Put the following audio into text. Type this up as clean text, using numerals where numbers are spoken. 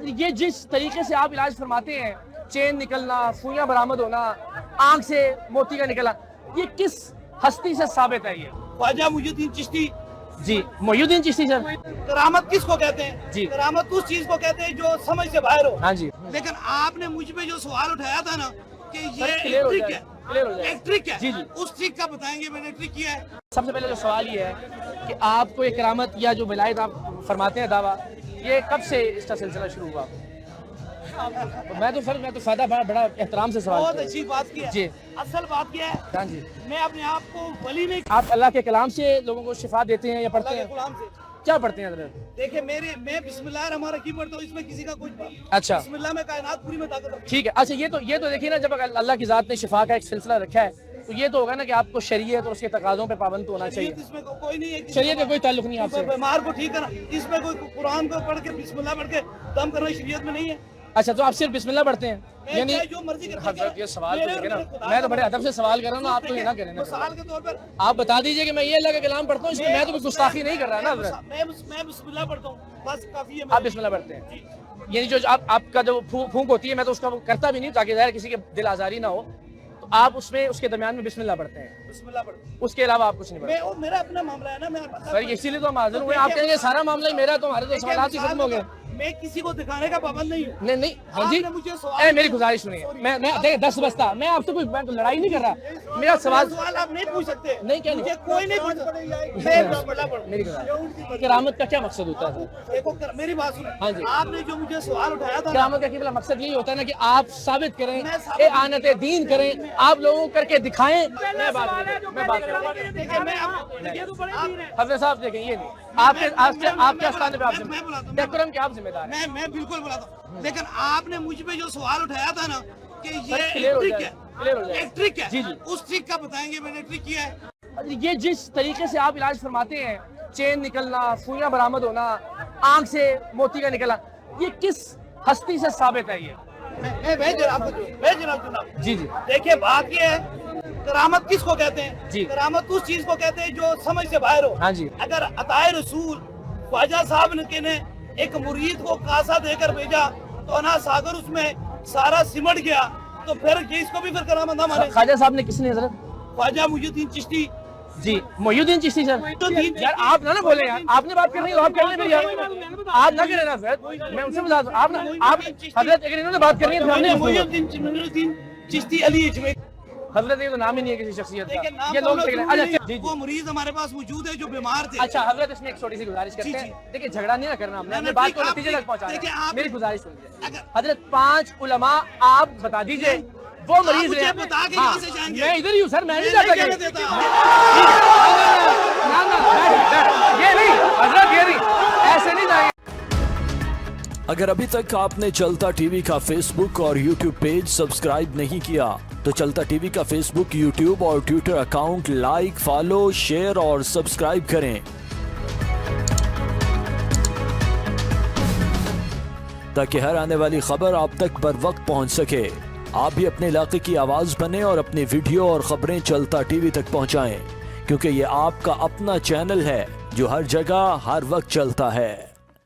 یہ جس طریقے سے آپ علاج فرماتے ہیں، چین نکلنا، سوئیاں برآمد ہونا، آنکھ سے موتی کا نکلنا، یہ کس ہستی سے ثابت ہے؟ یہ خواجہ محی الدین چشتی. جی محی الدین چشتی سر. کرامت کس کو کہتے ہیں؟ جی کرامت اس چیز کو کہتے ہیں جو سمجھ سے باہر ہو. ہاں جی لیکن آپ نے مجھ پہ جو سوال اٹھایا تھا نا کہ سر یہ کلیئر ہو ایک ٹرک جائے، ہے، کلیئر ہو جائے. ایک ٹرک ہے، جی جی اس ٹرک کا بتائیں گے میں نے ٹرک کیا ہے. سب سے پہلے جو سوال یہ ہے کہ آپ کو یہ کرامت یا جو ولایت آپ فرماتے ہیں دعویٰ، یہ کب سے اس کا سلسلہ شروع ہوا؟ میں تو فائدہ بڑا احترام سے سوال بہت کیا. اچھی بات کی ہے. جی اصل بات کیا ہے، ہاں جی. میں اپنے آپ کو ولی نہیں، آپ اللہ کے کلام سے لوگوں کو شفا دیتے ہیں یا پڑھتے اللہ ہیں؟ کے غلام سے. کیا پڑھتے ہیں حضرت؟ دیکھیں میں بسم اللہ الرحمن الرحیم پڑھتا ہوں، اس میں کسی کا کچھ نہیں. اچھا بسم اللہ میں کائنات پوری میں طاقت رکھتا ہوں. ٹھیک ہے. اچھا یہ تو دیکھیے نا، جب اللہ کی ذات نے شفا کا ایک سلسلہ رکھا ہے تو یہ تو ہوگا نا کہ آپ کو شریعت اور اس کے تقاضوں پہ پابند تو ہونا چاہیے. اس میں کوئی نہیں ہے، شریعت کا کوئی تعلق نہیں آپ سے. بیمار کو ٹھیک کرنا، اس میں کوئی قرآن کو پڑھ کے بسم اللہ پڑھ کے دم کرنا شریعت میں نہیں ہے. اچھا تو آپ صرف بسم اللہ پڑھتے ہیں؟ یعنی جو مرضی کرتا حضرت یہ سوال تو دیکھیں نا، میں تو بڑے ادب سے سوال کر رہا ہوں نا، آپ تو یہ نہ کریں نا. مثال کے طور پر آپ بتا دیجئے کہ میں یہ اللہ کا کلام پڑھتا ہوں، اس میں میں تو کوئی گستاخی نہیں کر رہا نا حضرت. میں بسم اللہ پڑھتا ہوں، بس کافی ہے. آپ بسم اللہ پڑھتے ہیں، یعنی جو آپ کا جو پھونک ہوتی ہے میں تو اس کا کرتا بھی نہیں تاکہ ظاہر کسی کے دل آزاری نہ ہو، تو آپ اس میں اس کے درمیان میں بسم اللہ پڑھتے ہیں، بسم اللہ پڑھتا ہوں. اس کے علاوہ آپ کچھ نہیں پڑھتے؟ میرا اپنا معاملہ ہے نا، میں سر اسی لیے تو ہم حاضر ہوئے. آپ کہیں گے سارا معاملہ ہی میرا ہے، تو ہمارے تو سوالات ہی ختم ہو گئے. میں کسی کو دکھانے کا پابند نہیں ہوں. نہیں ہاں جی، آپ نے مجھے سوال میری گزارش سنیے، میں دیکھیں 10 بجتا، میں آپ سے کوئی لڑائی نہیں کر رہا. میرا سوال آپ نہیں پوچھ سکتے. نہیں، کیا مجھے نہیں، کوئی نہیں پوچھ سکتا. میں بسم اللہ پڑھوں. میری گزارش. کرامت کا کیا مقصد ہوتا ہے؟ دیکھو میری بات سنیں. ہاں جی. آپ نے جو مجھے سوال اٹھایا تھا، کرامت کا قبلہ مقصد یہی ہوتا ہے نا کہ آپ ثابت کریں، اعانت دین کریں، آپ لوگوں کو کر کے دکھائیں. میں بات حضرت صاحب دیکھیں، یہ نہیں آپ کے استانے پہ آپ ڈیکورم کے آپ ذمہ دار ہیں. میں بالکل بولا تھا. لیکن آپ نے مجھ پہ جو سوال اٹھایا تھا نا کہ یہ کلیئر ہو ایک جائے، ٹرک کلیئر ہو ہے، جائے. ایک ٹرک ہے، جی جی. اس ٹرک کا بتائیں گے میں نے ٹرک کیا ہے. یہ جس طریقے سے آپ علاج فرماتے ہیں، چین نکلنا، سوئیاں برآمد ہونا، آنکھ سے موتی کا نکلنا، یہ کس ہستی سے ثابت ہے؟ یہ میں جناب جی جی. دیکھیں بات یہ ہے، کرامت کس کو کہتے ہیں؟ جی. کرامت اس چیز کو کہتے ہیں جو سمجھ سے باہر ہو. ہاں جی. اگر عطائے رسول خواجہ صاحب نے ایک مرید کو کاسا دے کر بھیجا تو انا ساگر اس میں سارا سمٹ گیا، تو پھر اس کو بھی پھر کرامت نہ مانے. خواجہ صاحب نے کس نے حضرت؟ خواجہ محی الدین چشتی. جی محی الدین چشتی سر. یار آپ نہ بولیں یار، آپ نے بات کرنی ہے آپ کر لیں پھر یار، آپ نہ کریں نا سر. میں ان سے بتا دوں آپ حضرت اگر انہوں نے بات کرنی ہے تو ہم نے محی الدین چشتی علی اجمیری. حضرت یہ تو نام ہی نہیں ہے کسی شخصیت لیکن کا، نام یہ لوگ تو وہ مریض ہمارے پاس موجود ہے جو بیمار تھے. اچھا حضرت اس میں ایک چھوٹی سی گزارش کرتے ہیں، دیکھیں جھگڑا نہیں نہ کرنا، ہم نے بات کو نتیجے تک پہنچانا ہے. میری گزارش سنیے حضرت، 5 علماء آپ بتا دیجئے وہ مریض ہیں. میں ادھر ہی ہوں سر، میں نہیں جاتا کہ یہ نہیں حضرت، یہ نہیں، ایسے نہیں جائیں. اگر ابھی تک آپ نے چلتا ٹی وی کا فیس بک اور یوٹیوب پیج سبسکرائب نہیں کیا تو چلتا ٹی وی کا فیس بک، یوٹیوب اور Twitter account like, follow, share اور سبسکرائب کریں تاکہ ہر آنے والی خبر آپ تک بر وقت پہنچ سکے. آپ بھی اپنے علاقے کی آواز بنیں اور اپنی ویڈیو اور خبریں چلتا ٹی وی تک پہنچائیں، کیونکہ یہ آپ کا اپنا چینل ہے جو ہر جگہ ہر وقت چلتا ہے.